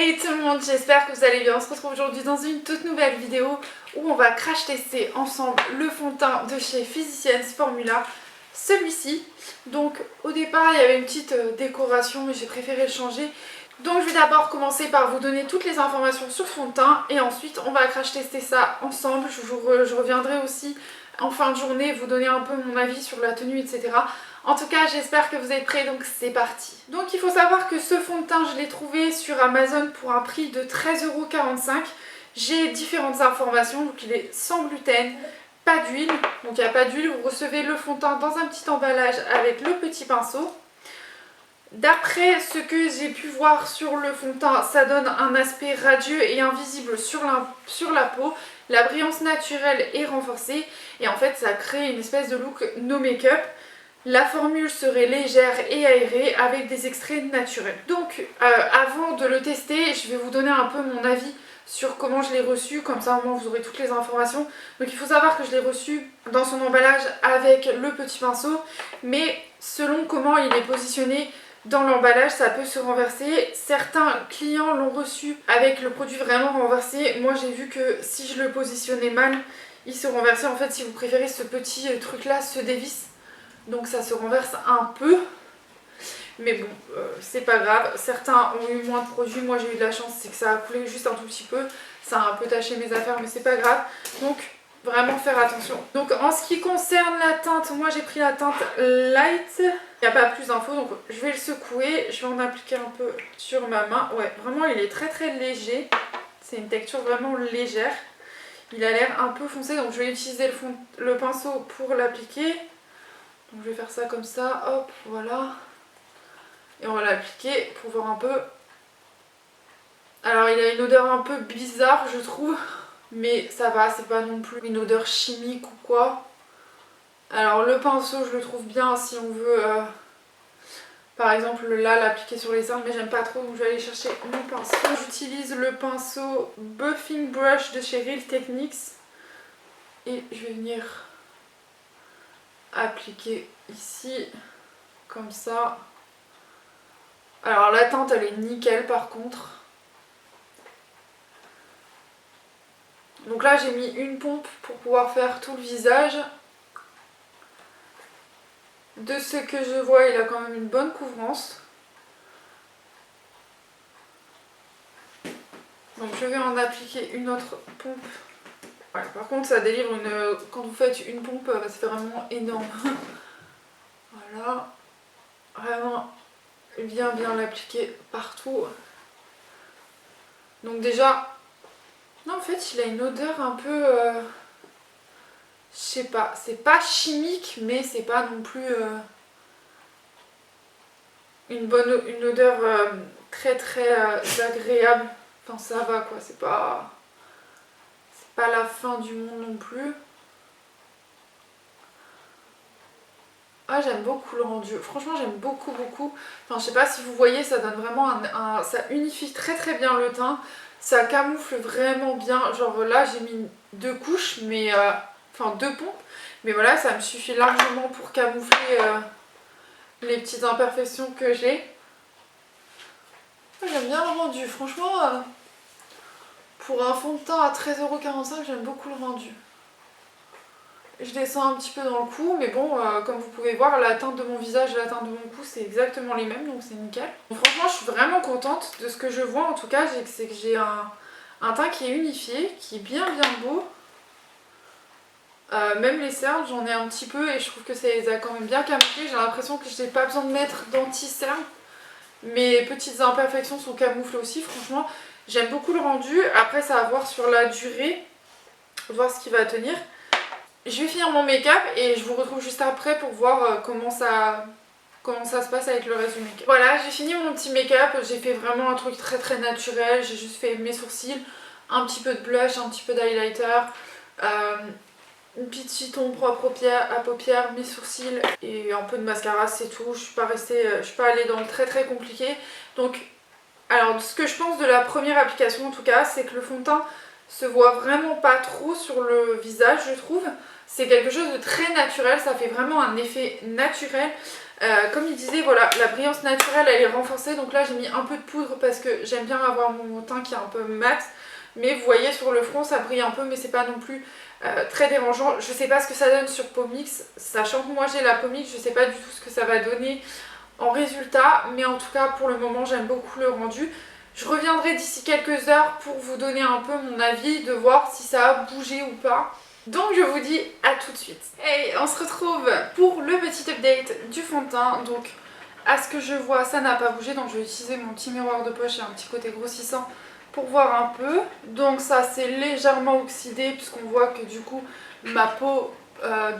Hey tout le monde, j'espère que vous allez bien. On se retrouve aujourd'hui dans une toute nouvelle vidéo où on va crash tester ensemble le fond de teint de chez Physicians Formula, celui-ci. Donc au départ il y avait une petite décoration mais j'ai préféré le changer. Donc je vais d'abord commencer par vous donner toutes les informations sur ce fond de teint et ensuite on va crash tester ça ensemble. Je reviendrai aussi en fin de journée vous donner un peu mon avis sur la tenue, etc. En tout cas, j'espère que vous êtes prêts, donc c'est parti. Donc il faut savoir que ce fond de teint, je l'ai trouvé sur Amazon pour un prix de 13,45 €. J'ai différentes informations, donc il est sans gluten, pas d'huile. Donc il n'y a pas d'huile, vous recevez le fond de teint dans un petit emballage avec le petit pinceau. D'après ce que j'ai pu voir sur le fond de teint, ça donne un aspect radieux et invisible sur la peau. La brillance naturelle est renforcée et en fait ça crée une espèce de look no make-up. La formule serait légère et aérée avec des extraits naturels. Donc avant de le tester, je vais vous donner un peu mon avis sur comment je l'ai reçu, comme ça au moins vous aurez toutes les informations. Donc il faut savoir que je l'ai reçu dans son emballage avec le petit pinceau, mais selon comment il est positionné dans l'emballage, ça peut se renverser. Certains clients l'ont reçu avec le produit vraiment renversé. Moi j'ai vu que si je le positionnais mal, il se renversait. En fait, si vous préférez, ce petit truc là se dévisse. Donc ça se renverse un peu. Mais bon, c'est pas grave. Certains ont eu moins de produits. Moi j'ai eu de la chance, c'est que ça a coulé juste un tout petit peu. Ça a un peu taché mes affaires, mais c'est pas grave. Donc vraiment faire attention. Donc en ce qui concerne la teinte, moi j'ai pris la teinte light. Il n'y a pas plus d'infos, donc je vais le secouer. Je vais en appliquer un peu sur ma main. Ouais, vraiment il est très très léger. C'est une texture vraiment légère. Il a l'air un peu foncé, donc je vais utiliser le pinceau pour l'appliquer. Donc je vais faire ça comme ça, hop, voilà. Et on va l'appliquer pour voir un peu. Alors il a une odeur un peu bizarre je trouve, mais ça va, c'est pas non plus une odeur chimique ou quoi. Alors le pinceau je le trouve bien si on veut, par exemple là, l'appliquer sur les cernes, mais j'aime pas trop donc je vais aller chercher mon pinceau. J'utilise le pinceau Buffing Brush de chez Real Techniques et je vais venir appliquer ici comme ça. Alors la teinte elle est nickel par contre. Donc là j'ai mis une pompe pour pouvoir faire tout le visage. De ce que je vois il a quand même une bonne couvrance. Donc je vais en appliquer une autre pompe. Ouais, par contre ça délivre une... Quand vous faites une pompe ça fait vraiment énorme. Voilà. Vraiment bien l'appliquer partout. Donc déjà... Non en fait il a une odeur un peu... je sais pas, c'est pas chimique mais c'est pas non plus une odeur très agréable. Enfin ça va quoi, c'est pas la fin du monde non plus. Ah j'aime beaucoup le rendu, franchement j'aime beaucoup. Enfin je sais pas si vous voyez, ça donne vraiment ça unifie très bien le teint. Ça camoufle vraiment bien, genre là j'ai mis 2 couches mais enfin 2 pompes. Mais voilà, ça me suffit largement pour camoufler les petites imperfections que j'ai. J'aime bien le rendu, franchement pour un fond de teint à 13,45 €, j'aime beaucoup le rendu. Je descends un petit peu dans le cou, mais bon, comme vous pouvez voir, la teinte de mon visage et la teinte de mon cou, c'est exactement les mêmes, donc c'est nickel. Donc, franchement, je suis vraiment contente de ce que je vois. En tout cas, c'est que j'ai un teint qui est unifié, qui est bien beau. Même les cernes, j'en ai un petit peu et je trouve que ça les a quand même bien camouflés. J'ai l'impression que je n'ai pas besoin de mettre d'anti-cerne. Mes petites imperfections sont camouflées aussi, franchement. J'aime beaucoup le rendu. Après, ça va voir sur la durée, voir ce qui va tenir. Je vais finir mon make-up et je vous retrouve juste après pour voir comment ça se passe avec le reste du make-up. Voilà, j'ai fini mon petit make-up, j'ai fait vraiment un truc très naturel, j'ai juste fait mes sourcils, un petit peu de blush, un petit peu d'highlighter, une petite ombre à paupières, mes sourcils et un peu de mascara, c'est tout. Je suis pas allée dans le très compliqué. Donc, alors ce que je pense de la première application en tout cas, c'est que le fond de teint se voit vraiment pas trop sur le visage, je trouve. C'est quelque chose de très naturel, ça fait vraiment un effet naturel. Comme il disait, voilà, la brillance naturelle elle est renforcée, donc là j'ai mis un peu de poudre parce que j'aime bien avoir mon teint qui est un peu mat. Mais vous voyez sur le front ça brille un peu, mais c'est pas non plus très dérangeant. Je sais pas ce que ça donne sur Pomix, sachant que moi j'ai la Pomix, je sais pas du tout ce que ça va donner en résultat, mais en tout cas pour le moment j'aime beaucoup le rendu. Je reviendrai d'ici quelques heures pour vous donner un peu mon avis, de voir si ça a bougé ou pas. Donc je vous dis à tout de suite. Et on se retrouve pour le petit update du fond de teint. Donc à ce que je vois ça n'a pas bougé, donc je vais utiliser mon petit miroir de poche et un petit côté grossissant pour voir un peu. Donc ça c'est légèrement oxydé puisqu'on voit que du coup ma peau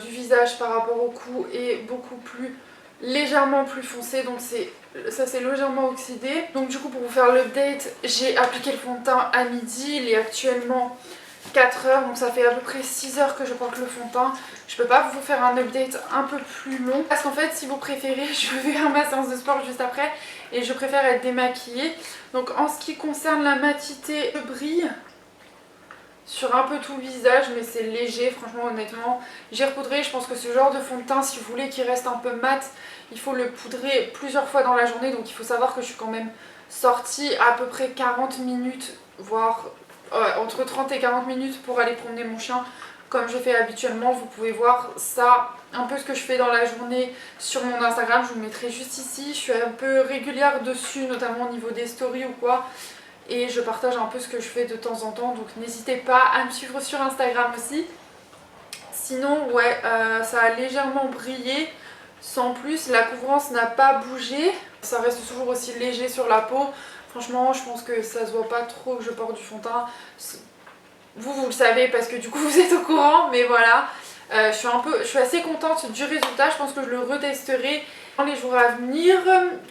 du visage par rapport au cou est beaucoup plus légèrement plus foncée, donc ça c'est légèrement oxydé. Donc du coup pour vous faire l'update, j'ai appliqué le fond de teint à midi, il est actuellement 4 heures, donc ça fait à peu près 6 heures que je porte le fond de teint. Je peux pas vous faire un update un peu plus long parce qu'en fait si vous préférez je vais faire ma séance de sport juste après et je préfère être démaquillée. Donc en ce qui concerne la matité, je brille sur un peu tout le visage, mais c'est léger, franchement honnêtement. J'ai repoudré, je pense que ce genre de fond de teint, si vous voulez qu'il reste un peu mat, il faut le poudrer plusieurs fois dans la journée. Donc il faut savoir que je suis quand même sortie à peu près 40 minutes, voire entre 30 et 40 minutes pour aller promener mon chien comme je fais habituellement. Vous pouvez voir ça, un peu ce que je fais dans la journée sur mon Instagram, je vous le mettrai juste ici. Je suis un peu régulière dessus, notamment au niveau des stories ou quoi, et je partage un peu ce que je fais de temps en temps, donc n'hésitez pas à me suivre sur Instagram aussi. Sinon ouais, ça a légèrement brillé sans plus, la couvrance n'a pas bougé, ça reste toujours aussi léger sur la peau. Franchement je pense que ça se voit pas trop que je porte du fond de teint. Vous le savez parce que du coup vous êtes au courant, mais voilà. Je suis assez contente du résultat, je pense que je le retesterai dans les jours à venir.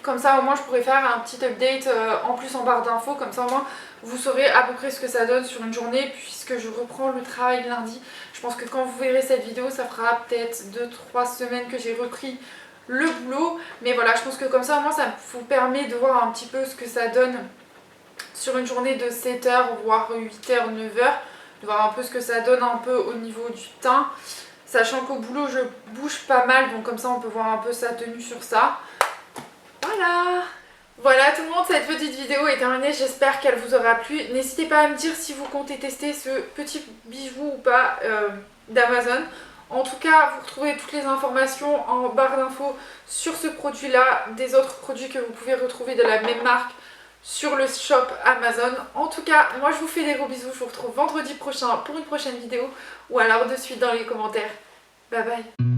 Comme ça au moins je pourrais faire un petit update en plus en barre d'infos, comme ça au moins vous saurez à peu près ce que ça donne sur une journée, puisque je reprends le travail lundi. Je pense que quand vous verrez cette vidéo ça fera peut-être 2-3 semaines que j'ai repris le boulot. Mais voilà, je pense que comme ça au moins ça vous permet de voir un petit peu ce que ça donne sur une journée de 7h voire 8h, 9h. De voir un peu ce que ça donne un peu au niveau du teint. Sachant qu'au boulot je bouge pas mal, donc comme ça on peut voir un peu sa tenue sur ça. Voilà. Voilà tout le monde, cette petite vidéo est terminée, j'espère qu'elle vous aura plu. N'hésitez pas à me dire si vous comptez tester ce petit bijou ou pas d'Amazon. En tout cas, vous retrouvez toutes les informations en barre d'infos sur ce produit-là, des autres produits que vous pouvez retrouver de la même marque sur le shop Amazon. En tout cas, moi je vous fais des gros bisous, je vous retrouve vendredi prochain pour une prochaine vidéo ou alors de suite dans les commentaires. Bye bye.